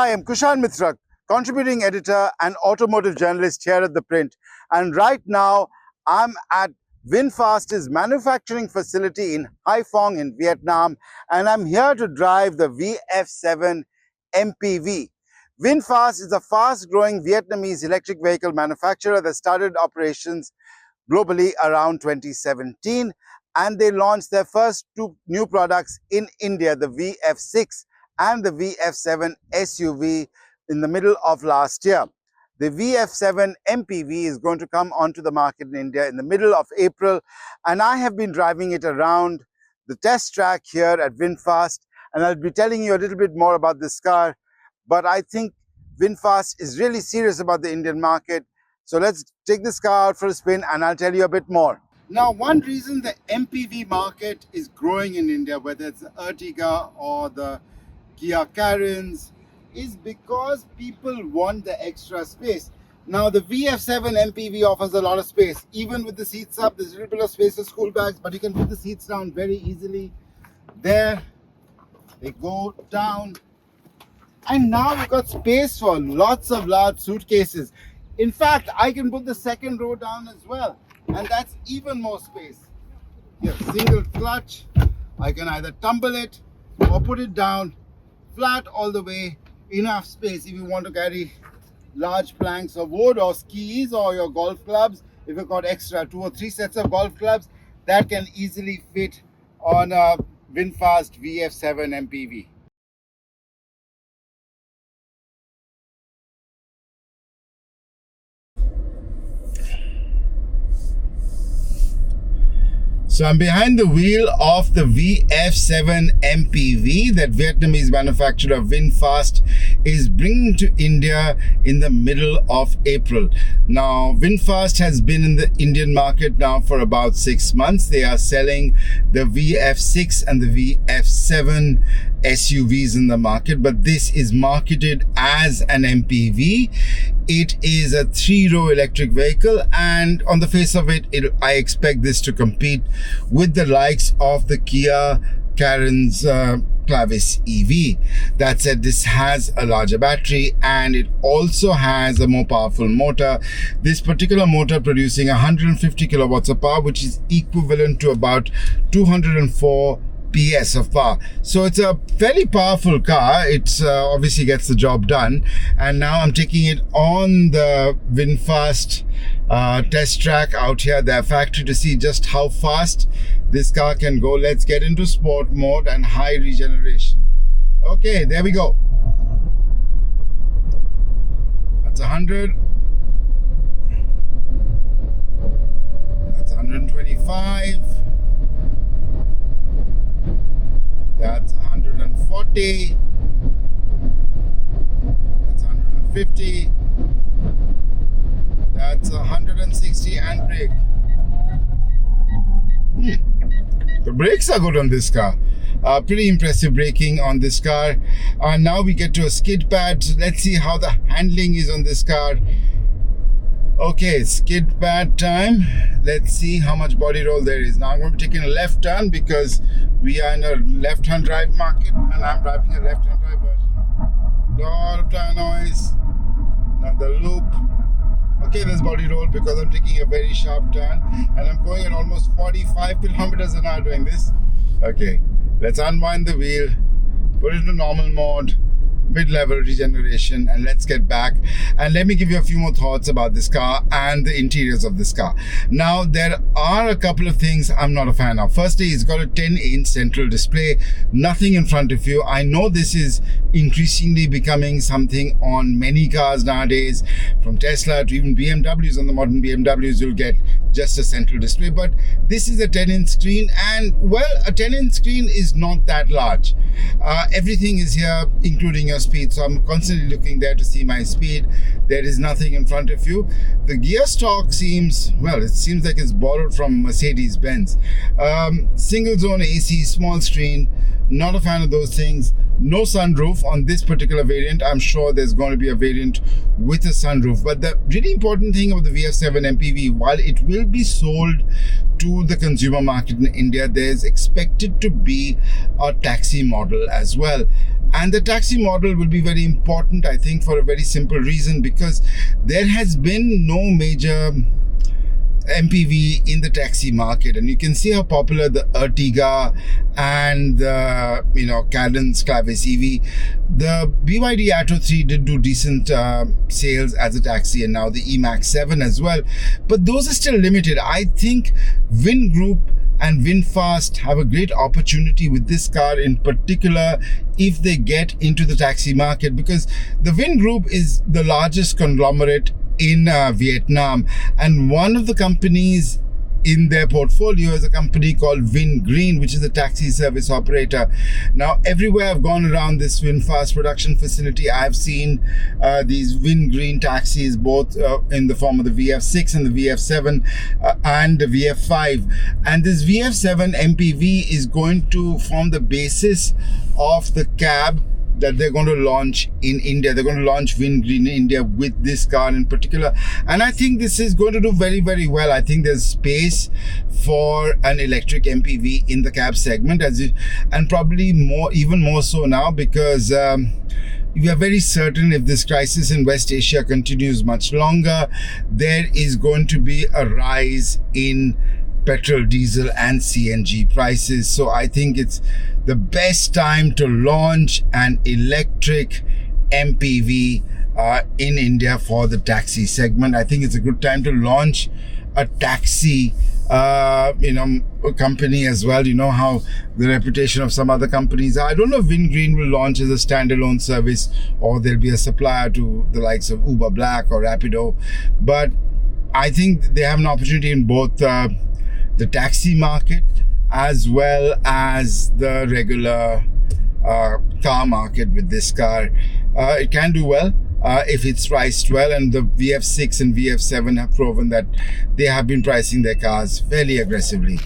Hi, I'm Kushan Mitra, contributing editor and automotive journalist here at ThePrint. And right now, I'm at VinFast's manufacturing facility in Hai Phong in Vietnam, and I'm here to drive the VF7 MPV. VinFast is a fast-growing Vietnamese electric vehicle manufacturer that started operations globally around 2017, and they launched their first two new products in India, the VF6 and the VF7 SUV, in the middle of last year. The VF7 MPV is going to come onto the market in India in the middle of April, and I have been driving it around the test track here at VinFast, and I'll be telling you a little bit more about this car. But I think VinFast is really serious about the Indian market. So let's take this car out for a spin and I'll tell you a bit more. Now, one reason the MPV market is growing in India, whether it's the Ertiga or the Kia Carens, is because people want the extra space. Now, the VF7 MPV offers a lot of space. Even with the seats up, there's a little bit of space for school bags, but you can put the seats down very easily. There, they go down. And now we've got space for lots of large suitcases. In fact, I can put the second row down as well, and that's even more space. Here, single clutch. I can either tumble it or put it down flat all the way. Enough space if you want to carry large planks of wood or skis or your golf clubs. If you've got extra 2 or 3 sets of golf clubs, that can easily fit on a VinFast VF7 MPV. So I'm behind the wheel of the VF7 MPV that Vietnamese manufacturer VinFast is bringing to India in the middle of April. Now, VinFast has been in the Indian market now for about 6 months. They are selling the VF6 and the VF7 SUVs in the market, but this is marketed as an MPV. It is a 3-row electric vehicle, and on the face of it, I expect this to compete with the likes of the Kia Carens Clavis EV. That said, this has a larger battery and it also has a more powerful motor. This particular motor producing 150 kilowatts of power, which is equivalent to about 204 PS of power. So it's a fairly powerful car. It obviously gets the job done. And now I'm taking it on the VinFast test track out here, their factory, to see just how fast this car can go. Let's get into sport mode and high regeneration. Okay, there we go. That's 100. That's 125. That's 140. That's 150. That's 160 and brake. The brakes are good on this car. Pretty impressive braking on this car. Now we get to a skid pad. So let's see how the handling is on this car. Okay, skid pad time. Let's see how much body roll there is. Now I'm going to be taking a left turn because we are in a left-hand drive market and I'm driving a left-hand drive version. Lot of tire noise. Now the loop. Okay, there's body roll because I'm taking a very sharp turn and I'm going at almost 45 kilometers an hour doing this. Okay, let's unwind the wheel, put it into normal mode, mid-level regeneration, and let's get back and let me give you a few more thoughts about this car and the interiors of this car. Now, there are a couple of things I'm not a fan of. Firstly, it's got a 10-inch central display, nothing in front of you. I know this is increasingly becoming something on many cars nowadays, from Tesla to even BMWs. On the modern BMWs, you'll get just a central display, but this is a 10-inch screen, and well, a 10-inch screen is not that large. Everything is here, including your speed, so I'm constantly looking there to see my speed. There is nothing in front of you. The gear stock seems, well, it seems like it's borrowed from Mercedes-Benz. Single zone AC, small screen, not a fan of those things. No sunroof on this particular variant. I'm sure there's going to be a variant with a sunroof, but the really important thing about the VF7 MPV, while it will be sold to to the consumer market in India, there's expected to be a taxi model as well. And the taxi model will be very important, I think, for a very simple reason, because there has been no major MPV in the taxi market, and you can see how popular the Ertiga and the Carens Clavis EV. The BYD Atto 3 did do decent sales as a taxi, and now the eMax 7 as well, but those are still limited. I think Vin Group and VinFast have a great opportunity with this car in particular if they get into the taxi market, because the Vin Group is the largest conglomerate in Vietnam, and one of the companies in their portfolio is a company called Vin Green, which is a taxi service operator. Now, everywhere I've gone around this VinFast production facility, I've seen these Vin Green taxis, both in the form of the VF6 and the VF7 and the VF5. And this VF7 MPV is going to form the basis of the cab that they're going to launch in India. They're going to launch Vin Green in India with this car in particular, and I think this is going to do very, very well. I think there's space for an electric MPV in the cab segment, and probably even more so now, because we are very certain if this crisis in West Asia continues much longer, there is going to be a rise in petrol, diesel and CNG prices. So I think it's the best time to launch an electric MPV in India for the taxi segment. I think it's a good time to launch a taxi company as well. You know how the reputation of some other companies are. I don't know if Vin Green will launch as a standalone service or there'll be a supplier to the likes of Uber Black or Rapido, but I think they have an opportunity in both the taxi market as well as the regular car market with this car. It can do well if it's priced well, and the VF6 and VF7 have proven that they have been pricing their cars fairly aggressively.